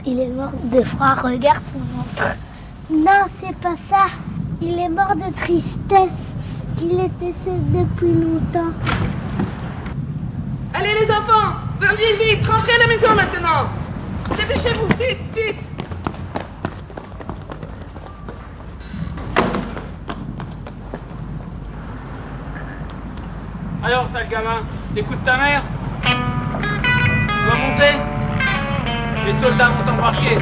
Il est mort de froid, regarde son ventre. Non, c'est pas ça. Il est mort de tristesse. Il était seul depuis longtemps. Allez les enfants, vite, rentrez à la maison maintenant. Dépêchez-vous, vite. Alors, sale gamin, t'écoutes ta mère? Tu vas monter? Les soldats vont t'embarquer.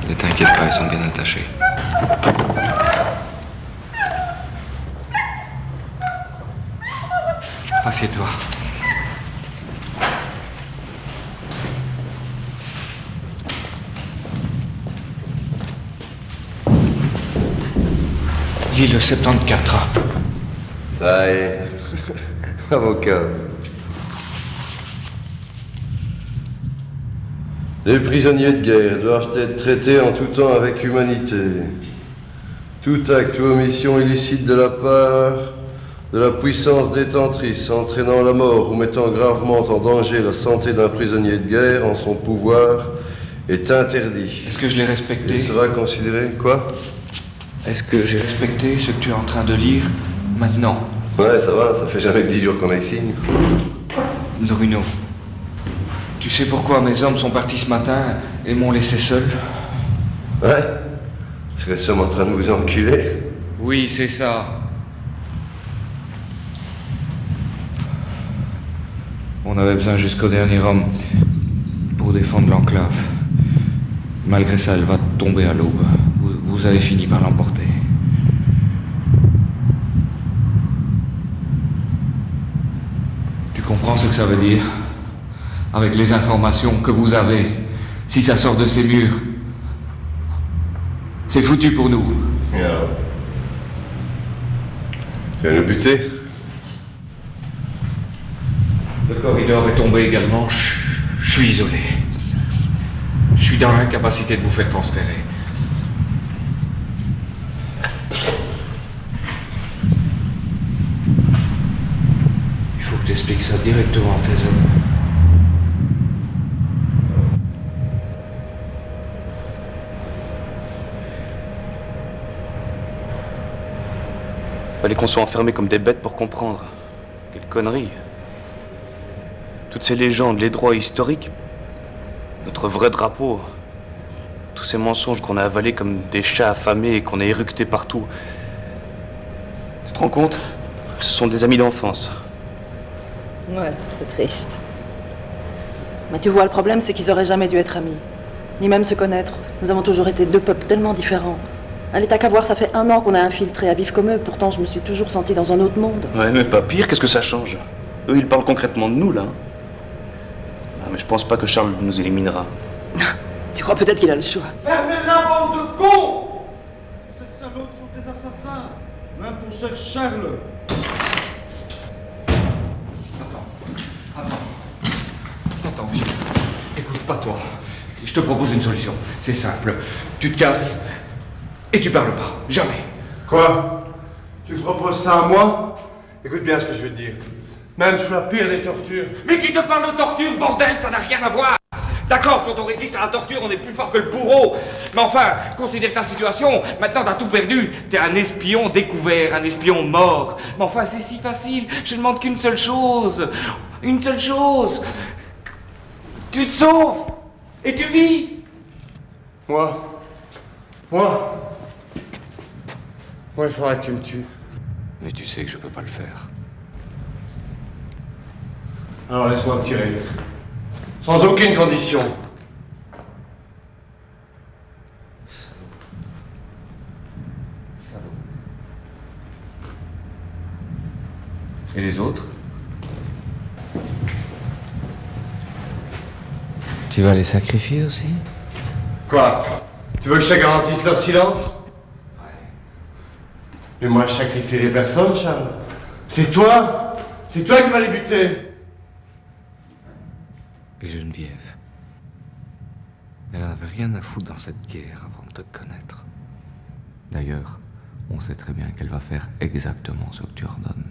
Ne t'inquiète pas, ils sont bien attachés. Assieds-toi. Lis le 74. Ça y est. Avocat. Les prisonniers de guerre doivent être traités en tout temps avec humanité. Tout acte ou omission illicite de la part de la puissance détentrice entraînant la mort ou mettant gravement en danger la santé d'un prisonnier de guerre en son pouvoir est interdit. Est-ce que je l'ai respecté? Il sera considéré quoi? Est-ce que j'ai respecté ce que tu es en train de lire maintenant? Ouais, ça va, ça fait jamais que 10 jours qu'on est ici. Bruno, tu sais pourquoi mes hommes sont partis ce matin et m'ont laissé seul? Ouais? Parce qu'ils sont en train de vous enculer. Oui, c'est ça. On avait besoin jusqu'au dernier homme pour défendre l'enclave. Malgré ça, elle va tomber à l'aube. Vous avez fini par l'emporter. Tu comprends ce que ça veut dire? Avec les informations que vous avez, si ça sort de ces murs, c'est foutu pour nous. Yeah. Tu vas nous buter? Le corridor est tombé également. Je suis isolé. Je suis dans l'incapacité de vous faire transférer. Il faut que tu expliques ça directement à tes hommes. Fallait qu'on soit enfermés comme des bêtes pour comprendre. Quelle connerie. Toutes ces légendes, les droits historiques, notre vrai drapeau, tous ces mensonges qu'on a avalés comme des chats affamés et qu'on a éructés partout. Tu te rends compte? Ce sont des amis d'enfance. Ouais, c'est triste. Mais tu vois, le problème, c'est qu'ils auraient jamais dû être amis. Ni même se connaître. Nous avons toujours été deux peuples tellement différents. Allez, t'as qu'à voir, ça fait 1 an qu'on a infiltré à vivre comme eux. Pourtant, je me suis toujours sentie dans un autre monde. Ouais, mais pas pire, qu'est-ce que ça change? Eux, ils parlent concrètement de nous, là. Ah, mais je pense pas que Charles nous éliminera. Tu crois peut-être qu'il a le choix? Fermez la bande de cons! Ces salauds sont des assassins. Même ton cher Charles. Attends, viens. Écoute, pas toi. Je te propose une solution. C'est simple. Tu te casses et tu parles pas. Jamais. Quoi? Tu me proposes ça à moi? Écoute bien ce que je vais te dire. Même sous la pire des tortures. Mais qui te parle de torture, bordel? Ça n'a rien à voir. D'accord, quand on résiste à la torture, on est plus fort que le bourreau. Mais enfin, considère ta situation. Maintenant, t'as tout perdu. T'es un espion découvert, un espion mort. Mais enfin, c'est si facile. Je demande qu'une seule chose. Une seule chose. Tu te sauves. Et tu vis. Moi, il faudra que tu me tues. Mais tu sais que je peux pas le faire. Alors laisse-moi me tirer. Sans aucune condition. Et les autres? Tu vas les sacrifier aussi? Quoi? Tu veux que je te garantisse leur silence? Ouais. Mais moi, je sacrifie les personnes, Charles. C'est toi! C'est toi qui vas les buter! Et Geneviève, elle n'avait rien à foutre dans cette guerre avant de te connaître. D'ailleurs, on sait très bien qu'elle va faire exactement ce que tu ordonnes.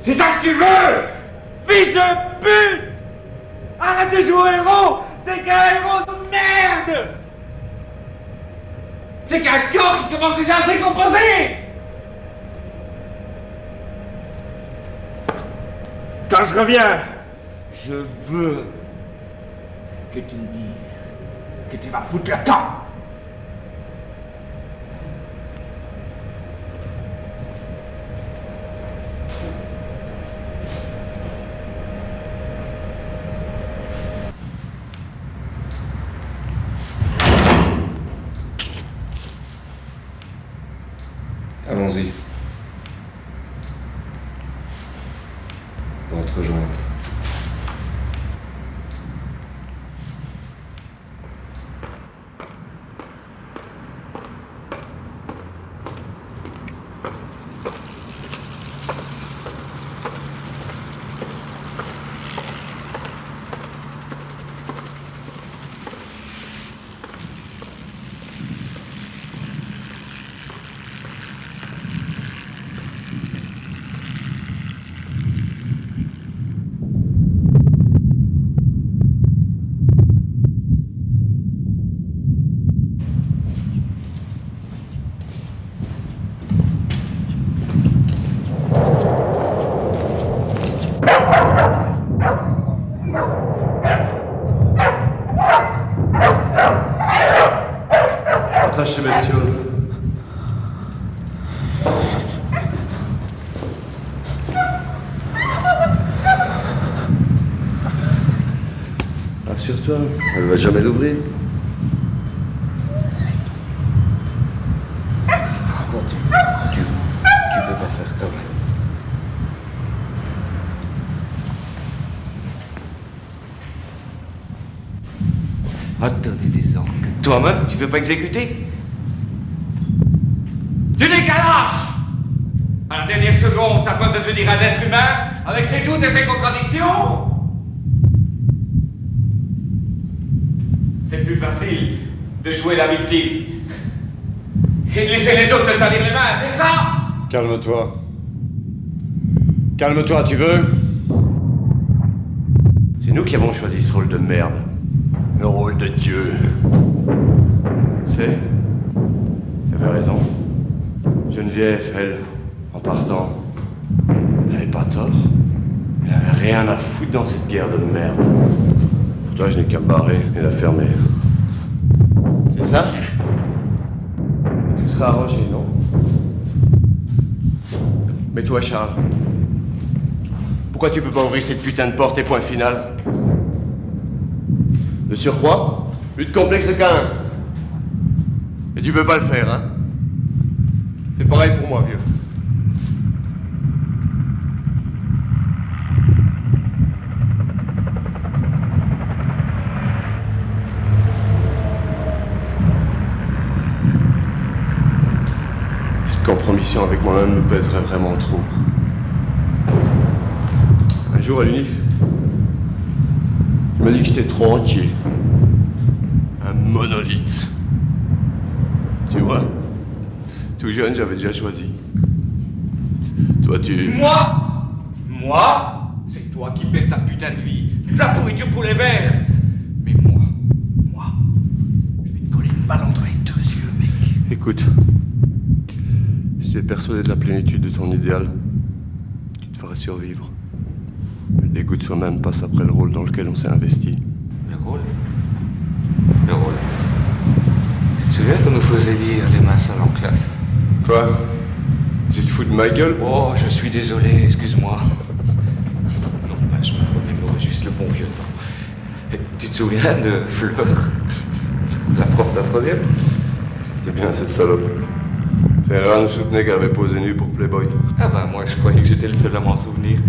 C'est ça que tu veux? Fils de pute! Arrête de jouer héros! T'es qu'un héros de merde! C'est qu'un corps qui commence déjà à se décomposer! Quand je reviens, je veux que tu me dises que tu vas foutre le temps! Allons-y. Pour être jointe. Attache ces bestioles. Rassure-toi, elle va jamais l'ouvrir. Bon, tu peux pas faire comme elle. À te donner des ordres que Toi-même, tu peux pas exécuter? Tu n'es qu'un lâche! À la dernière seconde, t'as peur de devenir un être humain avec ses doutes et ses contradictions? C'est plus facile de jouer la victime et de laisser les autres se salir les mains, c'est ça? Calme-toi. Calme-toi, tu veux? C'est nous qui avons choisi ce rôle de merde. Le rôle de Dieu. C'est? Tu avais raison. Geneviève, elle, en partant, elle n'avait pas tort. Elle n'avait rien à foutre dans cette guerre de merde. Pour toi, je n'ai qu'à me barrer et la fermer. C'est ça? Tout sera arrangé, non? Mais toi, Charles, pourquoi tu peux pas ouvrir cette putain de porte et point final? De surcroît, plus de complexe qu'un. Et tu peux pas le faire, hein? C'est pareil pour moi, vieux. Cette compromission avec moi-même me pèserait vraiment trop. Un jour à l'UNIF, il m'a dit que j'étais trop entier. Un monolithe. Tu vois, tout jeune, j'avais déjà choisi. Toi, tu... Moi, c'est toi qui perds ta putain de vie. De la pourriture pour les vers. Mais moi, je vais te coller une balle entre les deux yeux, mec. Écoute, si tu es persuadé de la plénitude de ton idéal, tu te ferais survivre. Le dégoût de soi-même passe après le rôle dans lequel on s'est investi. Le rôle? Tu te souviens souviens qu'on nous faisait dire les mains sales en classe? Quoi? Tu te fous de ma gueule? Oh, je suis désolé, excuse-moi. Non, bah, je me remémore juste le bon vieux temps. Et tu te souviens de Fleur, la prof de la troisième? C'est bien cette salope. Ferran nous soutenait qu'elle avait posé nue pour Playboy. Ah bah moi je croyais que j'étais le seul à m'en souvenir.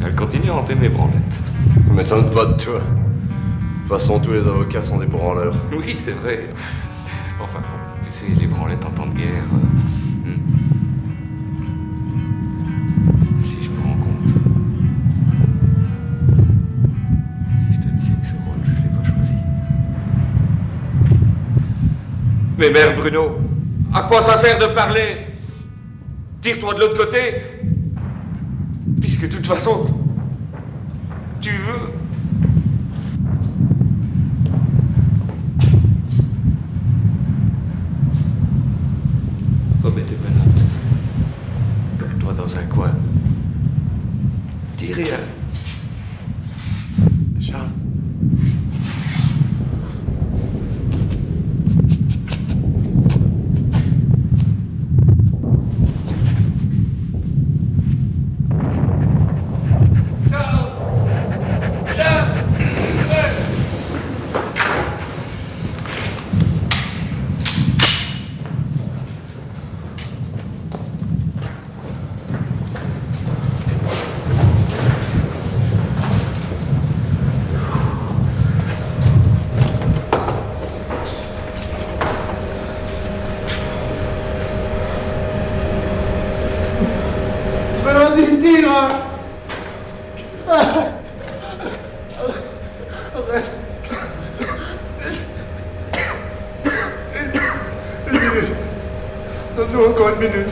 Elle continue à hanter mes branlettes. Ne m'étonne pas de toi. De toute façon, tous les avocats sont des branleurs. Oui, c'est vrai. Enfin bon, tu sais, les branlettes en temps de guerre... Si je me rends compte... Si je te disais que ce rôle, je l'ai pas choisi. Mais merde, Bruno, à quoi ça sert de parler? Tire-toi de l'autre côté. Puisque de toute façon, tu veux... Remets tes menottes. Colle-toi dans un coin. Dis rien. Charles. Donne-nous encore une minute.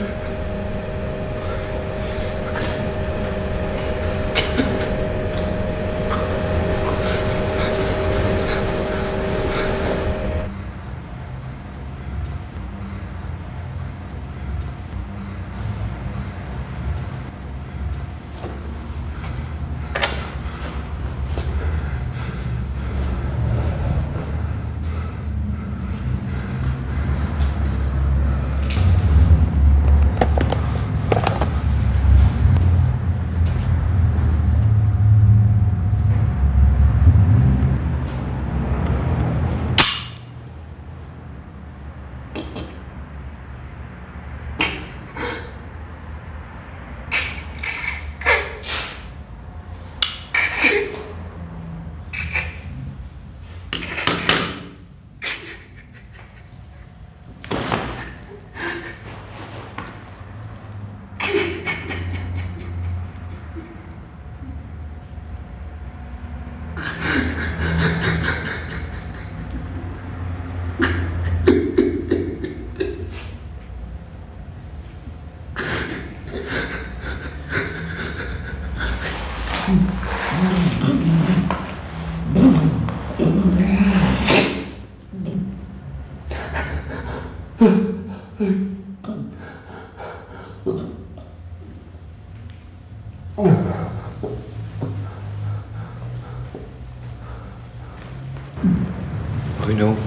Bruno.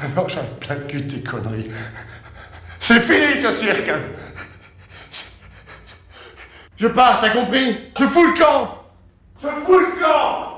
Maintenant, j'en ai plein le cul de tes conneries. C'est fini, ce cirque! Je pars, t'as compris? Je fous le camp! Je fous le camp!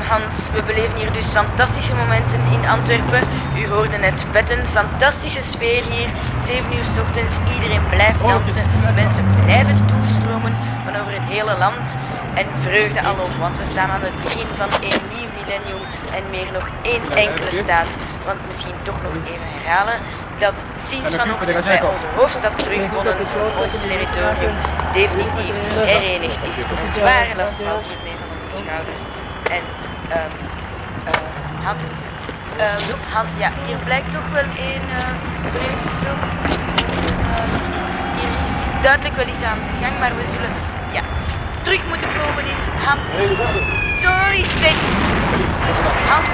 Hans, we beleven hier dus fantastische momenten in Antwerpen. U hoorde net petten, fantastische sfeer hier. 7 uur 's ochtends, iedereen blijft dansen. Mensen blijven toestromen van over het hele land. En vreugde alom, want we staan aan het begin van een nieuw millennium en meer nog één enkele staat. Want misschien toch nog even herhalen dat sinds vanochtend wij onze hoofdstad terugwonnen, ons territorium definitief herenigd is. Een zware last valt hiermee van onze schouders. En Hans, ja, hier blijkt toch wel een vreugdesong. Hier is duidelijk wel iets aan de gang, maar we zullen terug moeten komen in Hans. Doris, Hans.